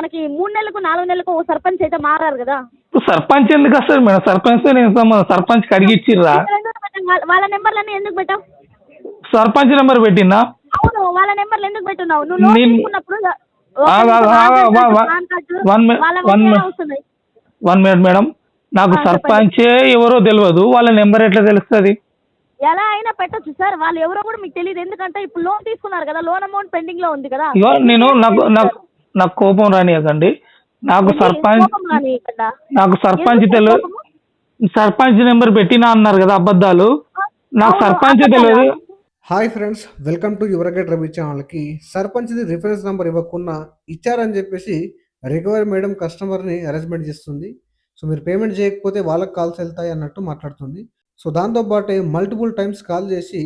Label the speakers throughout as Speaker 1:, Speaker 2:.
Speaker 1: మనకి 3 నెలలకు 4 నెలలకు ఓ సర్పంచ్ అయితే మారారు కదా.
Speaker 2: సర్పంచ్ ఎందుకు వస్తుంది మేడం? సర్పంచ్ సర్పంచ్ అడిగిచ్చిర్రా?
Speaker 1: వాళ్ళ నెంబర్లన్నీ ఎందుకు పెట్టావు?
Speaker 2: సర్పంచ్ నెంబర్ పెట్టినా?
Speaker 1: అవును, వాళ్ళ నెంబర్లు ఎందుకు పెట్టున్నావు? నువ్వు లోన్ తీసుకున్నప్పుడు
Speaker 2: వన్ మినిట్ మేడం, నాకు సర్పంచే ఎవరో తెలియదు, వాళ్ళ నెంబర్ ఎట్లా తెలుస్తుంది?
Speaker 1: ఎలా అయినా పెట్టచ్చు సార్, వాళ్ళు ఎవరో కూడా మీకు తెలియదు. ఎందుకంటే ఇప్పుడు లోన్ తీసుకున్నారు కదా, లోన్ అమౌంట్ పెండింగ్ లో ఉంది కదా.
Speaker 2: ఇగో నేను నాకు కోపం రానియకండి. నాకు సర్పంచ్ తెలియదు. సర్పంచ్ నెంబర్ పెట్టినా అన్నారు కదా అబద్ధాలు. నాకు సర్పంచ్ తెలియదు.
Speaker 3: హాయ్ ఫ్రెండ్స్, వెల్కమ్ టు యువరగేట్ రవి ఛానల్కి. సర్పంచ్ది రిఫరెన్స్ నెంబర్ ఇవ్వకుండా ఇచ్చారని చెప్పేసి రికవరీ మేడం కస్టమర్ని అరేంజ్మెంట్ చేస్తుంది. సో మీరు పేమెంట్ చేయకపోతే వాళ్ళకి కాల్స్ వెళ్తాయి అన్నట్టు మాట్లాడుతుంది. సో దాంతోపాటే మల్టిపుల్ టైమ్స్ కాల్ చేసి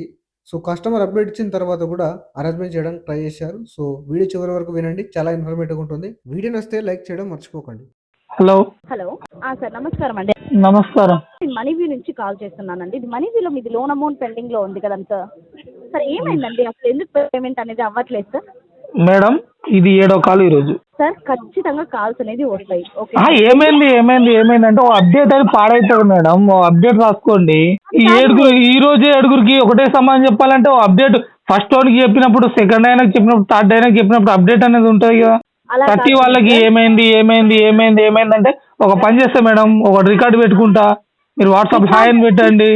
Speaker 3: సో కస్టమర్ అప్డేట్ ఇచ్చిన తర్వాత కూడా అరేంజ్మెంట్ చేయడానికి ట్రై చేశారు. సో వీడియో చివరి వరకు వినండి, చాలా ఇన్ఫర్మేటివ్గా ఉంటుంది. వీడియో నచ్చితే లైక్ చేయడం మర్చిపోకండి.
Speaker 2: హలో
Speaker 1: సార్, నమస్కారం అండి.
Speaker 2: నమస్కారం.
Speaker 1: మనీవ్యూ నుంచి కాల్ చేస్తున్నానండి. ఇది మనీవ్యూలో మీది లోన్ అమౌంట్ పెండింగ్ లో ఉంది కదంతా సార్, ఏమైందండి? అసలు ఎందుకు పేమెంట్ అనేది అవ్వట్లేదు సార్?
Speaker 2: మేడం, ఇది 7వ కాల్ ఈరోజు.
Speaker 1: సార్ ఖచ్చితంగా కాల్స్ అనేది వస్తాయి. ఓకే,
Speaker 2: ఏమైందంటే ఓ అప్డేట్ అని పాడైతుంది మేడం. ఓ అప్డేట్ రాసుకోండి. ఈ రోజు 7గురికి ఒకటే సమాధానం చెప్పాలంటే ఓ అప్డేట్ ఫస్ట్ వాడికి చెప్పినప్పుడు, సెకండ్ అయినాకి చెప్పినప్పుడు, థర్డ్ అయినాకి చెప్పినప్పుడు అప్డేట్ అనేది ఉంటుంది కదా. ప్రతి వాళ్ళకి ఏమైంది అంటే ఒక పని చేస్తా మేడం, ఒక రికార్డు పెట్టుకుంటా, మీరు వాట్సాప్ హాయ్ అని పెట్టండి,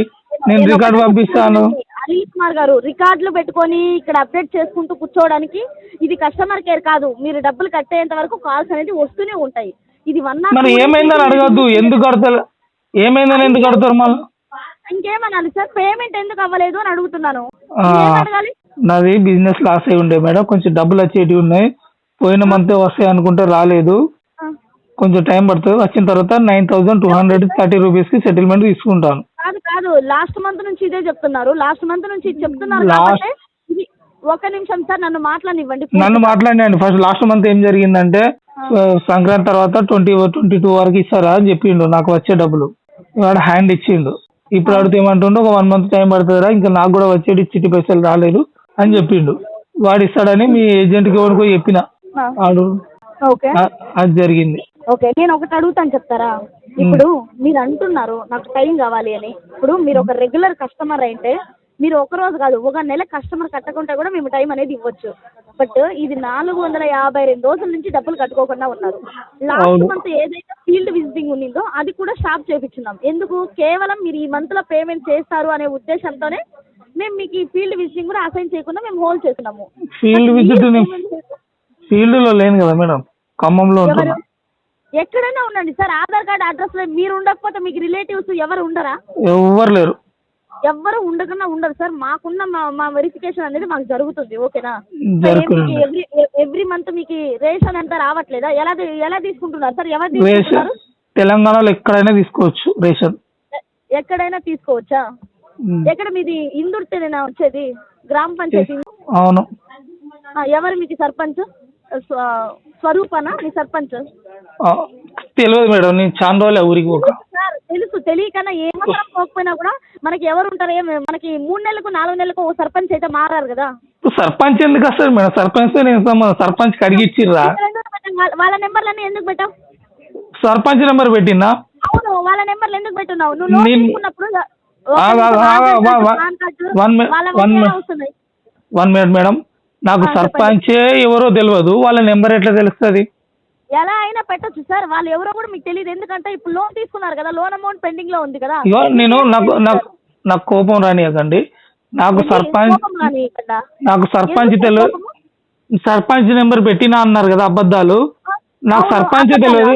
Speaker 2: నేను రికార్డు పంపిస్తాను.
Speaker 1: హరీష్ కుమార్ గారు, రికార్డులు పెట్టుకొని ఇక్కడ అప్డేట్ చేసుకుంటూ కూర్చోవడానికి ఇది కస్టమర్ కేర్ కాదు. మీరు డబ్బులు కట్టేంత వరకు కాల్స్ అనేది వస్తూనే ఉంటాయి. ఇది
Speaker 2: మరి ఏమైందని అడగద్దు, ఎందుకు కడతారు? ఏమైందని ఎందుకు కడతారు? మళ్ళీ
Speaker 1: ఇంకేమనాలి సార్? పేమెంట్ ఎందుకు అవ్వలేదు అని అడుగుతున్నాను. అడగాలి.
Speaker 2: నాది బిజినెస్ లాస్ అయి ఉండే మేడం, కొంచెం డబ్బులు వచ్చేటివి ఉన్నాయి. పోయిన మంత్ వస్తాయి అనుకుంటే రాలేదు, కొంచెం టైం పడుతుంది. వచ్చిన తర్వాత 9,230 రూపీస్కి సెటిల్మెంట్ తీసుకుంటాను.
Speaker 1: కాదు, లాస్ట్ మంత్ నుంచి ఇదే చెప్తున్నారు. కాబట్టి ఇది ఒక నిమిషం సార్, నన్ను మాట్లాడివ్వండి.
Speaker 2: ఫస్ట్ లాస్ట్ మంత్ ఏం జరిగిందంటే సంక్రాంతి తర్వాత 22 వరకు ఇస్తారా అని చెప్పిండు. నాకు వచ్చే డబ్బులు వాడు హ్యాండ్ ఇచ్చిండు. ఇప్పుడు అడిగితే ఏమంటుండో ఒక 1 మంత్ టైం పడుతుందా, ఇంకా నాకు కూడా వచ్చేటి చిట్టి పైసలు రాలేదు అని చెప్పిండు. వాడు ఇస్తాడని మీ ఏజెంట్కి ఎవరికో చెప్పిన, వాడు అది జరిగింది.
Speaker 1: ఓకే, నేను ఒకటి అడుగుతాను చెప్తారా? ఇప్పుడు మీరు అంటున్నారు నాకు టైం కావాలి అని. ఇప్పుడు మీరు ఒక రెగ్యులర్ కస్టమర్ అయితే మీరు ఒక రోజు కాదు, ఒక నెల కస్టమర్ కట్టకుంటే కూడా మేము టైం అనేది ఇవ్వచ్చు. బట్ ఇది 452 రోజుల నుంచి డబ్బులు కట్టుకోకుండా ఉన్నారు. లాస్ట్ మంత్ ఏదైతే ఫీల్డ్ విజిటింగ్ ఉండిందో అది కూడా స్టాప్ చేయించున్నాం. ఎందుకు? కేవలం మీరు ఈ మంత్ లో పేమెంట్ చేస్తారు అనే ఉద్దేశంతోనే మేము మీకు ఈ ఫీల్డ్ విజిటింగ్ కూడా అసైన్ చేయకుండా మేము హోల్డ్ చేస్తున్నాము.
Speaker 2: ఫీల్డ్ విజిట్ ఫీల్డ్ లో లేను కదా మేడం, ఖమ్మంలో ఉంటున్నా.
Speaker 1: ఎక్కడైనా ఉండండి సార్, ఆధార్ కార్డ్ అడ్రస్ లో మీరు ఉండకపోతే మీకు రిలేటివ్స్ ఎవరు ఉండరా?
Speaker 2: ఎవరు లేరు.
Speaker 1: ఎవరు ఉండకుండా ఉండరు సార్. మాకున్న మా వెరిఫికేషన్ అనేది మాకు జరుగుతుంది. ఓకేనా? ఎవ్రీ మంత్ మీకు రేషన్ అంతా రావట్లేదా? ఎలా తీసుకుంటున్నారు సార్? ఎవరు తీసుకుంటున్నారు?
Speaker 2: తెలంగాణలో ఎక్కడైనా తీసుకోవచ్చు రేషన్.
Speaker 1: ఎక్కడైనా తీసుకోవచ్చా? ఎక్కడ మీది? ఇందుర్తేనా వచ్చేది? గ్రామ పంచాయతీ?
Speaker 2: అవును.
Speaker 1: ఎవరు మీకు సర్పంచ్? స్వరూపనా మీ సర్పంచ్?
Speaker 2: తెలియదు మేడం, నేను చాలా రోజులు ఊరికి పోక.
Speaker 1: సార్ తెలుసు, తెలియకన్నా ఏమాత్రం పోకపోయినా కూడా మనకి ఎవరు ఉంటారు? మనకి 3 నెలలకు 4 నెలలకు ఓ సర్పంచ్ అయితే మారారు కదా.
Speaker 2: సర్పంచ్ ఎందుకు వస్తుంది మేడం? సర్పంచ్ అడిగిచ్చిర్రా?
Speaker 1: వాళ్ళ నెంబర్లన్నీ ఎందుకు పెట్టావు?
Speaker 2: సర్పంచ్ నెంబర్ పెట్టినా?
Speaker 1: అవును, వాళ్ళ నెంబర్లు ఎందుకు పెట్టున్నావు? నువ్వు లోన్ తీసుకున్నప్పుడు
Speaker 2: 1 మినిట్ మేడం, నాకు సర్పంచే ఎవరో తెలియదు, వాళ్ళ నెంబర్ ఎట్లా తెలుస్తుంది?
Speaker 1: ఎలా అయినా పెట్టచ్చు సార్, వాళ్ళు ఎవరో కూడా మీకు తెలియదు. ఎందుకంటే ఇప్పుడు లోన్ తీసుకున్నారు కదా, లోన్ అమౌంట్ పెండింగ్ లో ఉంది కదా.
Speaker 2: ఇగో నాకు కోపం రానియకండి. నాకు సర్పంచ్ తెలియదు. సర్పంచ్ నెంబర్ పెట్టినా అన్నారు కదా అబద్ధాలు. నాకు సర్పంచ్ తెలియదు.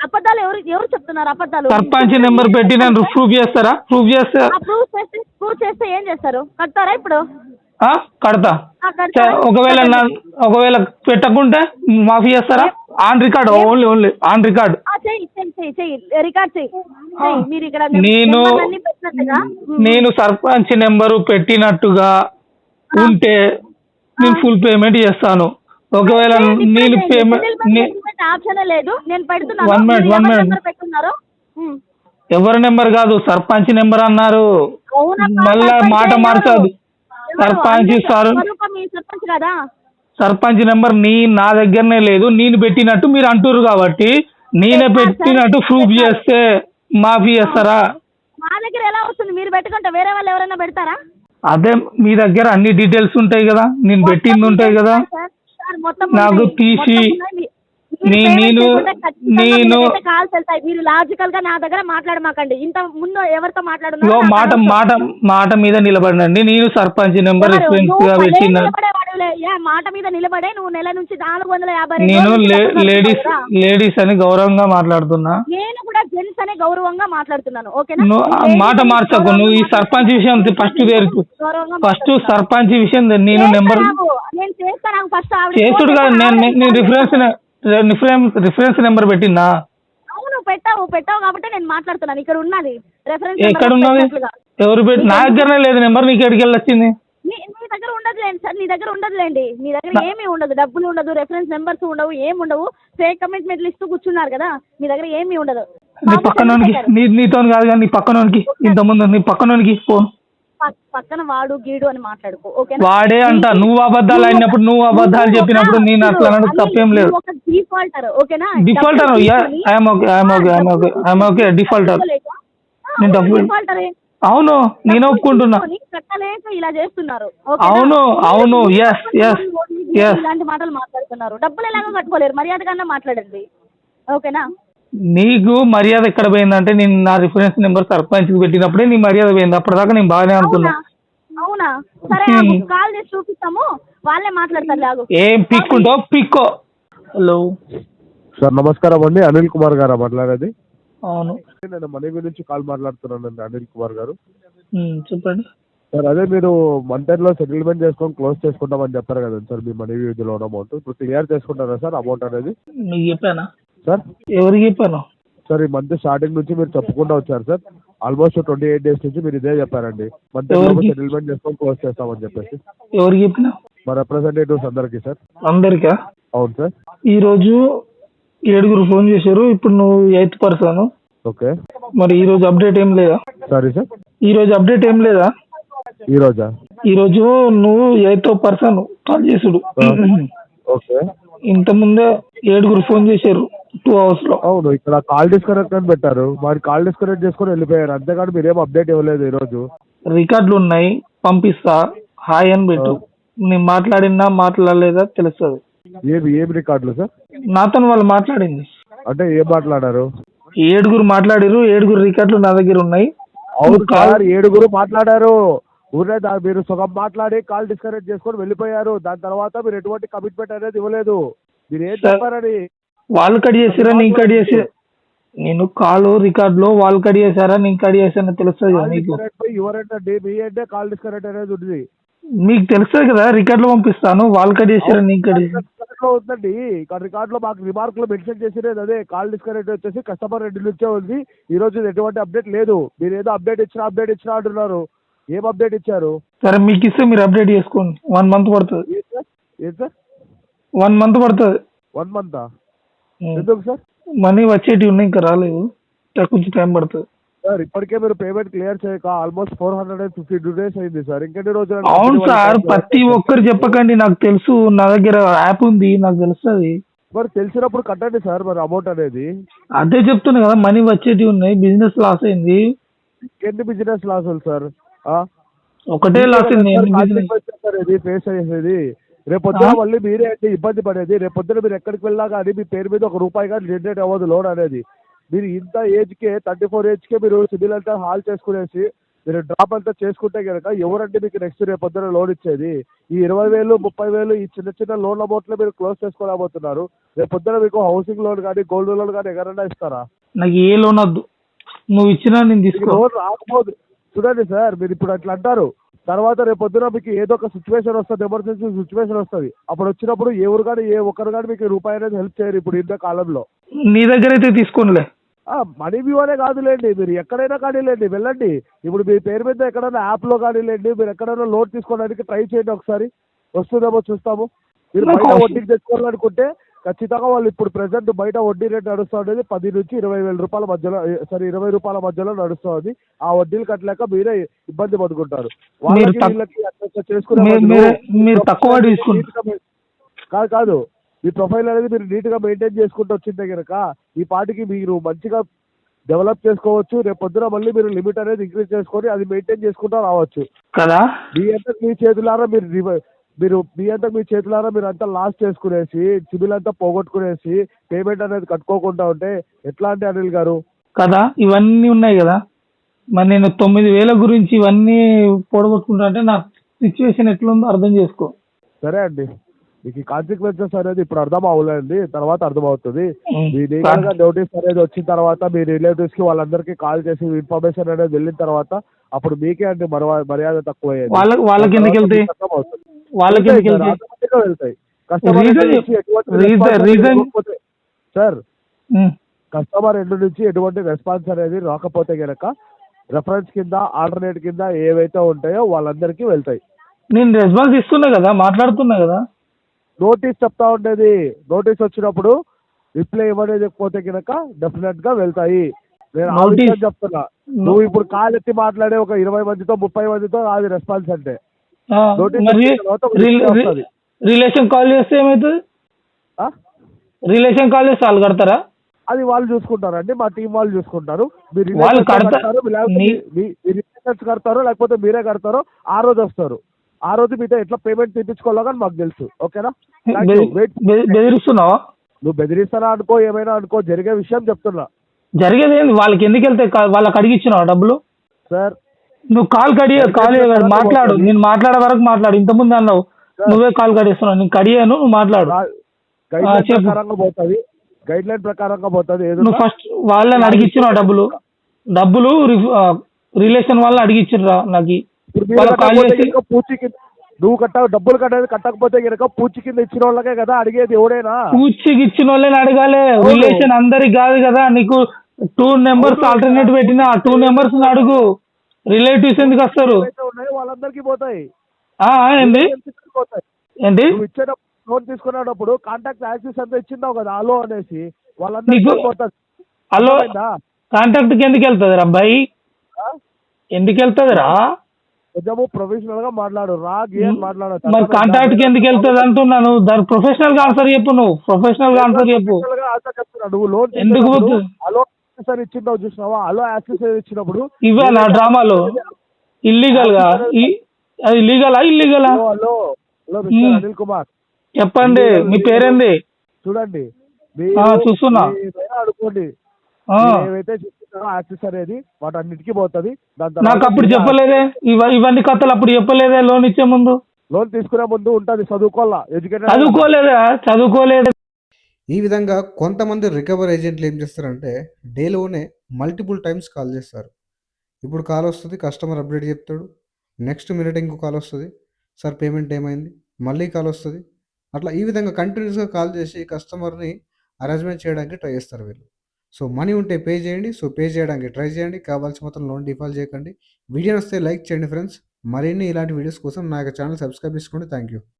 Speaker 1: అబద్ధాలు ఎవరు చెప్తున్నారు? అబద్ధాలు.
Speaker 2: సర్పంచ్ నెంబర్ పెట్టినా ప్రూఫ్ చేస్తారా? ప్రూఫ్
Speaker 1: చేస్తే ఏం చేస్తారు? కడతారా ఇప్పుడు?
Speaker 2: కడతా. ఒకవేళ పెట్టకుంటే మాఫీ చేస్తారా? On record, only on record. నేను సర్పంచ్ నెంబరు పెట్టినట్టుగా ఉంటే నేను ఫుల్ పేమెంట్ చేస్తాను. ఒకవేళ నేను పేమెంట్
Speaker 1: ఆప్షన్ లేదు, నేను పెడుతున్నాను.
Speaker 2: 1 మినిట్. ఎవరి నెంబర్ కాదు, సర్పంచ్ నెంబర్ అన్నారు. మళ్ళా మాట మార్చదు. సర్పంచ్
Speaker 1: కదా.
Speaker 2: సర్పంచ్ నెంబర్ నా దగ్గరనే లేదు, నేను పెట్టినట్టు మీరు అంటుర్రు కాబట్టి నేనే పెట్టినట్టు ప్రూఫ్ చేస్తే మాఫీ చేస్తారా?
Speaker 1: మా దగ్గర ఎలా వస్తుంది? మీరు పెట్టుకుంటే వేరే వాళ్ళు ఎవరైనా పెడతారా?
Speaker 2: అదే మీ దగ్గర అన్ని డీటెయిల్స్ ఉంటాయి కదా, నేను పెట్టింది ఉంటాయి కదా, నాకు తీసి నేను
Speaker 1: కాల్స్ వెళ్తాయి. మీరు లాజికల్ గా నా దగ్గర మాట్లాడమాకండి. ఇంత ముందు ఎవరితో
Speaker 2: మాట మాట మాట మీద నిలబడండి. నేను సర్పంచ్ నెంబర్ రిఫరెన్స్ గా పెట్టిన
Speaker 1: మాట మీద నిలబడే నువ్వు నెల నుంచి 450.
Speaker 2: నేను లేడీస్ అని గౌరవంగా మాట్లాడుతున్నా.
Speaker 1: నేను కూడా జెంట్స్ అనే గౌరవంగా మాట్లాడుతున్నాను. ఓకేనా?
Speaker 2: మాట మార్చకు. నువ్వు ఈ సర్పంచ్ విషయం ఫస్ట్ సర్పంచ్ విషయం నేను నెంబర్
Speaker 1: నేను చేస్తాను. ఫస్ట్
Speaker 2: చేసుడు కాదు, నేను రిఫరెన్స్ నెంబర్ పెట్టినా.
Speaker 1: అవును పెట్టావు కాబట్టి నేను మాట్లాడుతున్నాను. ఇక్కడ ఉన్నది రెఫరెన్స్.
Speaker 2: ఎక్కడ ఉన్నది? ఎవరు పెట్టి? నా దగ్గరనే లేదు నెంబర్, నీకు ఎక్కడికి వెళ్ళి వచ్చింది?
Speaker 1: మీ దగ్గర ఉండదులేండి సార్, మీ దగ్గర ఉండదులేండి. మీ దగ్గర ఏమీ ఉండదు, డబ్బులు ఉండదు, రెఫరెన్స్ నెంబర్స్ ఉండవు, ఏమి ఉండవు. ఫేక్ కమిట్మెంట్లు ఇస్తూ కూర్చున్నారు కదా, మీ దగ్గర ఏమీ ఉండదు.
Speaker 2: నీ పక్కనోనికి నీతో కాదు కానీ నీ పక్కనోనికి ఇంతకుముందు నీ పక్కనోనికి ఫోన్
Speaker 1: పక్కన వాడు గీడు అని మాట్లాడుకో. ఓకే?
Speaker 2: వాడే అంట. నువ్వు అబద్ధాలు అయినప్పుడు, నువ్వు అబద్ధాలు చెప్పినప్పుడు నేను అట్లా అనడం తప్పేం లేదు.
Speaker 1: డిఫాల్టర్. ఓకేనా?
Speaker 2: Defaulter defaulter. నేను డబ్బులు అవును, నేను ఒప్పుకుంటున్నా.
Speaker 1: ఇలా చేస్తున్నారు.
Speaker 2: అవును
Speaker 1: ఇలాంటి మాటలు మాట్లాడుతున్నారు. డబ్బులు ఎలాగో కట్టుకోలేరు, మర్యాద కన్నా మాట్లాడండి. ఓకేనా?
Speaker 2: నీకు మర్యాద ఎక్కడ పోయిందంటే నేను నా రిఫరెన్స్ నెంబర్ సర్పంచ్ కి పెట్టినప్పుడే నీ మర్యాద పోయింది. అప్పటిదాకా నేను బాగానే అనుకున్నా.
Speaker 1: అవునా? సరే, కాల్ చేసి చూపిస్తాము, వాళ్ళే మాట్లాడతారు.
Speaker 2: ఏం పిక్కుంటావు పిక్కో. హలో
Speaker 4: సార్, నమస్కారం అండి. అనిల్ కుమార్ గారా మాట్లాడేది?
Speaker 2: అవును,
Speaker 4: నేను మనీ నుంచి కాల్ మాట్లాడుతున్నానండి. అనిల్ కుమార్ గారు
Speaker 2: చెప్పండి
Speaker 4: సార్. అదే మీరు మంత్ ఎండ్ లో సెటిల్మెంట్ చేసుకొని క్లోజ్ చేసుకుంటామని చెప్పారు కదండి సార్, మీ మనీ లోన్ అమౌంట్ ఇప్పుడు క్లియర్ చేసుకుంటారా సార్ అమౌంట్ అనేది?
Speaker 2: మీకు చెప్పానా
Speaker 4: సార్?
Speaker 2: ఎవరికి చెప్పాను
Speaker 4: సార్? ఈ మంత్ స్టార్టింగ్ నుంచి మీరు చెప్పుకుంటూ వచ్చారు సార్. ఆల్మోస్ట్ 28 days నుంచి మీరు ఇదే చెప్పారండి, మంత్ ఎండ్ లో సెటిల్మెంట్ చేసుకొని క్లోజ్ చేస్తామని చెప్పేసి.
Speaker 2: ఎవరికి చెప్పినా?
Speaker 4: మా రిప్రజెంటేటివ్స్ అందరికీ సార్.
Speaker 2: అందరికా?
Speaker 4: అవును సార్.
Speaker 2: ఈ రోజు 7 ఫోన్ చేశారు. ఇప్పుడు నువ్వు 8th పర్సన్.
Speaker 4: ఓకే.
Speaker 2: మరి ఈ రోజు అప్డేట్ ఏం లేదా?
Speaker 4: Sorry sir?
Speaker 2: ఈ రోజు అప్డేట్ ఏం లేదా?
Speaker 4: ఈ రోజా?
Speaker 2: ఈ రోజు నువ్వు 8th పర్సన్ కాల్ చేసుడు.
Speaker 4: ఓకే.
Speaker 2: ఇంత ముందే 7 ఫోన్ చేశారు 2 hours లో.
Speaker 4: అవును, ఇక్కడ కాల్ డిస్కనెక్ట్ అని పెట్టారు. మరి కాల్ డిస్కనెక్ట్ చేసుకొని వెళ్ళిపోయారు. అంతేకాదు మీరేం అప్డేట్ ఇవ్వలేదు ఈ రోజు.
Speaker 2: రికార్డులు ఉన్నాయి, పంపిస్తా. హాయ్ అని పెట్టు. నేను మాట్లాడినా మాట్లాడలేదా తెలుస్తుంది.
Speaker 4: ఏం రికార్డులు సార్?
Speaker 2: నాతో వాళ్ళు మాట్లాడింది.
Speaker 4: అంటే ఏం మాట్లాడారు?
Speaker 2: 7 మాట్లాడారు. 7 రికార్డులు నా దగ్గర ఉన్నాయి.
Speaker 4: అవును సార్, 7 మాట్లాడారు. ఊరే మీరు సగం మాట్లాడి కాల్ డిస్కనెక్ట్ చేసుకొని వెళ్ళిపోయారు. దాని తర్వాత మీరు ఎటువంటి కమిట్మెంట్ అనేది ఇవ్వలేదు. మీరు ఏం చెప్పారని? వాళ్ళు
Speaker 2: కట్ చేసారా నేను కట్ చేసి? నేను కాల్ రికార్డులో వాళ్ళు కట్ చేశారా నేను కట్ చేశానో తెలుస్తుంది కదా మీకు.
Speaker 4: ఎవరంటే మీ అంటే కాల్ డిస్కనెక్ట్ అనేది ఉంది.
Speaker 2: మీకు తెలుస్తుంది కదా, రికార్డులో పంపిస్తాను. వాళ్ళు కట్ చేశారా నేను కట్ చేశాను
Speaker 4: ఉందండి. ఇక్కడ రికార్డ్ లో మాకు రిమార్క్ లో మెన్షన్ చేసినది అదే, కాల్ డిస్కనెక్ట్ వచ్చేసి కస్టమర్ 2 నుంచే ఉంది. ఈ రోజు ఎటువంటి అప్డేట్ లేదు. మీరు ఏదో అప్డేట్ ఇచ్చినా అంటున్నారు. ఏం అప్డేట్ ఇచ్చారు?
Speaker 2: సరే, మీకు ఇస్తే మీరు అప్డేట్ చేసుకోండి. 1 month పడుతుంది.
Speaker 4: ఏం సార్?
Speaker 2: 1 month పడుతుంది.
Speaker 4: 1 month? ఎందుకు సార్?
Speaker 2: మనీ వచ్చేటివి ఉన్నాయి, ఇంకా రాలేదు. కొంచెం టైం పడుతుంది
Speaker 4: సార్. ఇప్పటికే మీరు పేమెంట్ క్లియర్ చేయక ఆల్మోస్ట్ 452 days అయింది సార్. ఇంకెన్ని రోజులు?
Speaker 2: అవును సార్, ప్రతి ఒక్కరు చెప్పకండి, నాకు తెలుసు. నా దగ్గర యాప్ ఉంది, నాకు తెలుస్తుంది.
Speaker 4: మరి తెలిసినప్పుడు కట్టండి సార్ మరి అమౌంట్ అనేది.
Speaker 2: అదే చెప్తున్నా కదా, మనీ వచ్చేటివి ఉన్నాయి. బిజినెస్ లాస్ అయింది.
Speaker 4: ఎన్ని బిజినెస్ లాసులు సార్?
Speaker 2: ఒకటే లాస్ అయింది.
Speaker 4: ఫేస్ అయ్యేది. రేపొద్దున మళ్ళీ మీరే అంటే ఇబ్బంది పడేది. రేపొద్దున మీరు ఎక్కడికి వెళ్ళా కానీ మీ పేరు మీద ₹1 కానీ జనరేట్ అవ్వదు లోన్ అనేది. మీరు ఇంత ఏజ్కే 34 ఏజ్కే మీరు సిబిల్ అంతా హాల్ చేసుకునేసి మీరు డ్రాప్ అంతా చేసుకుంటే కనుక ఎవరంటే మీకు నెక్స్ట్ రేపొద్దున లోన్ ఇచ్చేది? ఈ 20,000 30,000 ఈ చిన్న లోన్ అమౌంట్లో మీరు క్లోజ్ చేసుకోలేకపోతున్నారు. రేపొద్దున మీకు హౌసింగ్ లోన్ కానీ గోల్డ్ లోన్ కానీ ఎవరైనా ఇస్తారా?
Speaker 2: నాకు ఏ లోన్ వద్దు, నువ్వు ఇచ్చినా నేను తీసుకో.
Speaker 4: లోన్ రాకపోదు. చూడండి సార్, మీరు ఇప్పుడు అట్లా అంటారు. తర్వాత రేపొద్దున మీకు ఏదో ఒక సిచ్యువేషన్ వస్తుంది, ఎమర్జెన్సీ సిచ్యువేషన్ వస్తుంది. అప్పుడు వచ్చినప్పుడు ఎవరు కానీ ఏ ఒక్కరు కానీ మీకు రూపాయి అనేది హెల్ప్ చేయరు. ఇప్పుడు ఇంత కాలంలో
Speaker 2: నీ దగ్గర అయితే తీసుకోనిలే.
Speaker 4: మనీ వ్యూ అనే కాదులేండి, మీరు ఎక్కడైనా కానీలేండి వెళ్ళండి. ఇప్పుడు మీ పేరు మీద ఎక్కడైనా యాప్లో కానీలేండి, మీరు ఎక్కడైనా లోన్ తీసుకోవడానికి ట్రై చేయండి. ఒకసారి వస్తుందేమో చూస్తాము. మీరు బయట వడ్డీకి తెచ్చుకోవాలనుకుంటే ఖచ్చితంగా వాళ్ళు ఇప్పుడు ప్రెసెంట్ బయట వడ్డీ రేట్ నడుస్తూ ఉండేది 10 నుంచి 20,000 రూపాయల మధ్యలో, సరే ₹20 మధ్యలో నడుస్తుంది. ఆ వడ్డీలు కట్టలేక మీరే ఇబ్బంది పడుకుంటారు. వాళ్ళకి వీళ్ళకి చేసుకునే
Speaker 2: మీరు తక్కువ తీసుకుంటారు.
Speaker 4: కాదు కాదు మీ ప్రొఫైల్ అనేది మీరు నీట్గా మెయింటైన్ చేసుకుంటూ వచ్చిందే కనుక ఈ పాటికి మీరు మంచిగా డెవలప్ చేసుకోవచ్చు. రేపు పొద్దున మళ్ళీ మీరు లిమిట్ అనేది ఇంక్రీజ్ చేసుకొని అది మెయింటైన్ చేసుకుంటూ రావచ్చు.
Speaker 2: కదా
Speaker 4: మీ అంతకు మీ చేతులారా మీరు అంతా లాస్ చేసుకునేసి సిబిల్ అంతా పోగొట్టుకునేసి పేమెంట్ అనేది కట్టుకోకుండా ఉంటే ఎట్లా అంటే అనిల్ గారు?
Speaker 2: కదా ఇవన్నీ ఉన్నాయి కదా, మరి నేను 9,000 గురించి ఇవన్నీ పొడగొట్టుకుంటా అంటే నా సిచ్యువేషన్ ఎట్లుందో అర్థం చేసుకో.
Speaker 4: సరే అండి, మీకు కాన్సిక్వెన్సెస్ అనేది ఇప్పుడు అర్థం అవ్వలేండి, తర్వాత అర్థమవుతుంది.
Speaker 2: ఉమ్.
Speaker 4: మీ లీగల్గా నోటీస్ అనేది వచ్చిన తర్వాత మీ రిలేటివ్స్కి వాళ్ళందరికీ కాల్ చేసి ఇన్ఫర్మేషన్ అనేది వెళ్ళిన తర్వాత అప్పుడు మీకే అండి మర్యాద తక్కువ అయ్యేది.
Speaker 2: వాళ్ళకి ఎందుకు వెళ్తాయి? వాళ్ళకి ఎందుకు వెళ్తాయి?
Speaker 4: ఆటోమేటిక్గా వెళ్తాయి. కస్టమర్
Speaker 2: రీజన్
Speaker 4: నుంచి ఎటువంటి
Speaker 2: రీజన్
Speaker 4: response
Speaker 2: రీజన్
Speaker 4: అనేది ఇవ్వకపోతే సార్
Speaker 2: ఉమ్.
Speaker 4: కస్టమర్ ఎండ్ నుంచి ఎటువంటి రెస్పాన్స్ అనేది రాకపోతే గనక రెఫరెన్స్ కింద ఆల్టర్నేట్ కింద ఏవైతే ఉంటాయో వాళ్ళందరికీ వెళ్తాయి.
Speaker 2: నేను రెస్పాన్స్ ఇస్తున్నా కదా, మాట్లాడుతున్నా కదా.
Speaker 4: నోటీస్ చెప్తా ఉండేది, నోటీస్ వచ్చినప్పుడు రిప్లై ఇవ్వలేకపోతే కనుక డెఫినెట్ గా వెళ్తాయి. నేను ఆ
Speaker 2: Notice-
Speaker 4: విషయం చెప్తున్నా. నువ్వు ఇప్పుడు కాల్ ఎత్తి మాట్లాడే ఒక 20 మందితో 30 మందితో అది రెస్పాన్స్ అంటే
Speaker 2: ఆ,
Speaker 4: నోటీస్
Speaker 2: మరి
Speaker 4: వచ్చిన తర్వాత ఒక reply వస్తది.
Speaker 2: రిలేషన్ కాల్ చేస్తే ఏమవుతుంది?
Speaker 4: ఆ?
Speaker 2: రిలేషన్ కాల్ చేస్తే వాళ్ళు కడతారా?
Speaker 4: అది వాళ్ళు చూసుకుంటారండి, మా టీం వాళ్ళు చూసుకుంటారు. మీరు
Speaker 2: వాళ్ళు
Speaker 4: relations
Speaker 2: కడతా-
Speaker 4: కడతారు, లేకపోతే
Speaker 2: నీ-
Speaker 4: మీ రిలేషన్స్ కడతారో లేకపోతే మీరే కడతారో ఆ రోజు వస్తారు. ఆ రోజు మీతో ఎట్లా పేమెంట్ తీపించుకోవాలో కానీ మాకు తెలుసు. ఓకేనా? Thank you. Wait.
Speaker 2: బెదిరిస్తున్నావా?
Speaker 4: నువ్వు బెదిరిస్తానా అనుకో, ఏమైనా అనుకో, జరిగే విషయం చెప్తున్నా
Speaker 2: జరిగేది ఏంది? వాళ్ళకి ఎందుకు వెళ్తాయి? వాళ్ళకి అడిగిచ్చినావా డబ్బులు?
Speaker 4: సార్.
Speaker 2: నువ్వు కాల్ మాట్లాడు, నేను మాట్లాడే వరకు మాట్లాడు. ఇంతకుముందు అన్నావు నువ్వే కాల్ కడిస్తున్నావు, నేను కడియాను, నువ్వు మాట్లాడు.
Speaker 4: గైడ్ లైన్
Speaker 2: చెప్పు.
Speaker 4: ప్రకారంగా పోతుంది, గైడ్ లైన్ ప్రకారంగా పోతుంది.
Speaker 2: నువ్వు ఫస్ట్ వాళ్ళని అడిగిచ్చినావు డబ్బులు రిలేషన్ వాళ్ళని అడిగిచ్చిర్రా నాకు.
Speaker 4: ఇప్పుడు మీరు
Speaker 2: వాళ్ళకి కాల్
Speaker 4: కట్టకపోతే
Speaker 2: చేసి
Speaker 4: కనుక పూచి కింద నువ్వు డబ్బులు కట్టకపోతే కనుక పూచి కింద ఇచ్చిన వాళ్ళకే కదా అడిగేది ఎవడైనా.
Speaker 2: పూచికి ఇచ్చిన వాళ్ళని అడగాలి.
Speaker 4: అవును.
Speaker 2: రిలేషన్ అందరికి కాదు కదా. నీకు 2 నెంబర్స్ ఆల్టర్నేట్ పెట్టిన ఆ 2 నెంబర్స్ అడుగు. రిలేటివ్స్ ఎందుకు వస్తారు?
Speaker 4: ఏవైతే ఉన్నాయో వాళ్ళందరికీ పోతాయి.
Speaker 2: ఏంటి
Speaker 4: పోతాయి.
Speaker 2: ఏంటి
Speaker 4: నువ్వు ఇచ్చేటప్పుడు లోన్ తీసుకునేటప్పుడు కాంటాక్ట్ యాక్సెస్ అంతా ఇచ్చిందావు కదా అలో అనేసి, వాళ్ళందరికీ
Speaker 2: నీకు-
Speaker 4: పోతుంది.
Speaker 2: హలో,
Speaker 4: అర్థమైందా?
Speaker 2: కాంటాక్ట్ కి ఎందుకు వెళ్తుంది రా అబ్బాయి?
Speaker 4: ఆ?
Speaker 2: ఎందుకు వెళ్తుంది రా?
Speaker 4: కొంచెము ప్రొఫెషనల్ గా మాట్లాడు, రాగి మాట్లాడు.
Speaker 2: మరి కాంటాక్ట్ కి ఎందుకు వెళ్తుంది అంటున్నాను. దాని ప్రొఫెషనల్ గా ఆన్సర్ చెప్పు. నువ్వు ప్రొఫెషనల్ గా ఆన్సర్ చెప్పు.
Speaker 4: నువ్వు లోన్
Speaker 2: ఎందుకు పోతుంది?
Speaker 4: అలో యాక్సెస్ ఇచ్చిందావు చూసినావా? అలో యాక్సెస్ ఇచ్చినప్పుడు
Speaker 2: ఇవే నా డ్రామాలు ఇల్లీగల్ గా అది లీగలా ఇల్లీగలా?
Speaker 4: Hello hello hello mister Anil Kumar,
Speaker 2: చెప్పండి, మీ పేరేంది?
Speaker 4: చూడండి
Speaker 2: చూస్తున్నా.
Speaker 4: ఏమైనా అనుకోండి,
Speaker 2: ఆ,
Speaker 4: ఏవైతే చెప్తున్నారో యాక్సెస్ అనేది వాటన్నిటికీ పోతుంది. దాని
Speaker 2: నాకు అప్పుడు
Speaker 4: తర్వాత
Speaker 2: చెప్పలేదే ఇవన్నీ కథలు అప్పుడు చెప్పలేదే లోన్ ఇచ్చే ముందు?
Speaker 4: లోన్ తీసుకునే ముందు ఉంటుంది చదువుకోవాలా, ఎడ్యుకేటెడ్.
Speaker 2: చదువుకోలేదా?
Speaker 3: ఈ విధంగా కొంతమంది రికవర్ ఏజెంట్లు ఏం చేస్తారంటే డేలోనే మల్టిపుల్ టైమ్స్ కాల్ చేస్తారు. ఇప్పుడు కాల్ వస్తుంది, కస్టమర్ అప్డేట్ చెప్తాడు, నెక్స్ట్ మినిట్ ఇంకో కాల్ వస్తుంది, సార్ పేమెంట్ ఏమైంది, మళ్ళీ కాల్ వస్తుంది. అట్లా ఈ విధంగా కంటిన్యూస్గా కాల్ చేసి కస్టమర్ని అరేంజ్మెంట్ చేయడానికి ట్రై చేస్తారు వీళ్ళు. సో మనీ ఉంటే పే చేయండి. సో పే చేయడానికి ట్రై చేయండి. కావాల్సిన మొత్తం లోన్ డిఫాల్ట్ చేయకండి. వీడియో వస్తే లైక్ చేయండి ఫ్రెండ్స్. మరిన్ని ఇలాంటి వీడియోస్ కోసం నా యొక్క ఛానల్ సబ్స్క్రైబ్ చేసుకోండి. Thank you.